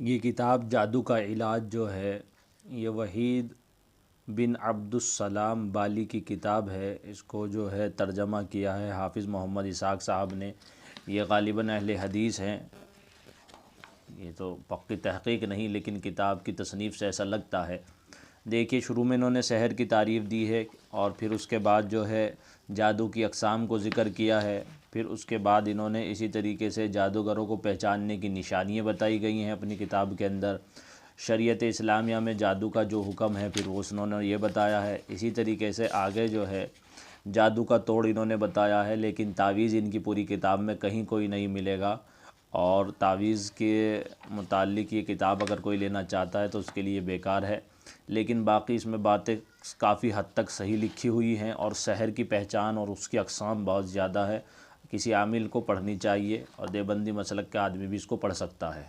یہ کتاب جادو کا علاج جو ہے یہ وحید بن عبد السلام بالی کی کتاب ہے۔ اس کو جو ہے ترجمہ کیا ہے حافظ محمد اسحاق صاحب نے۔ یہ غالباً اہل حدیث ہیں، یہ تو پکی تحقیق نہیں لیکن کتاب کی تصنیف سے ایسا لگتا ہے۔ دیکھیے شروع میں انہوں نے سحر کی تعریف دی ہے اور پھر اس کے بعد جو ہے جادو کی اقسام کو ذکر کیا ہے، پھر اس کے بعد انہوں نے اسی طریقے سے جادوگروں کو پہچاننے کی نشانیاں بتائی گئی ہیں اپنی کتاب کے اندر۔ شریعت اسلامیہ میں جادو کا جو حکم ہے پھر وہ انہوں نے یہ بتایا ہے۔ اسی طریقے سے آگے جو ہے جادو کا توڑ انہوں نے بتایا ہے، لیکن تعویذ ان کی پوری کتاب میں کہیں کوئی نہیں ملے گا، اور تعویذ کے متعلق یہ کتاب اگر کوئی لینا چاہتا ہے تو اس کے لیے بیکار ہے۔ لیکن باقی اس میں باتیں کافی حد تک صحیح لکھی ہوئی ہیں، اور سحر کی پہچان اور اس کی اقسام بہت زیادہ ہے۔ کسی عامل کو پڑھنی چاہیے، اور دیوبندی مسلک کا آدمی بھی اس کو پڑھ سکتا ہے۔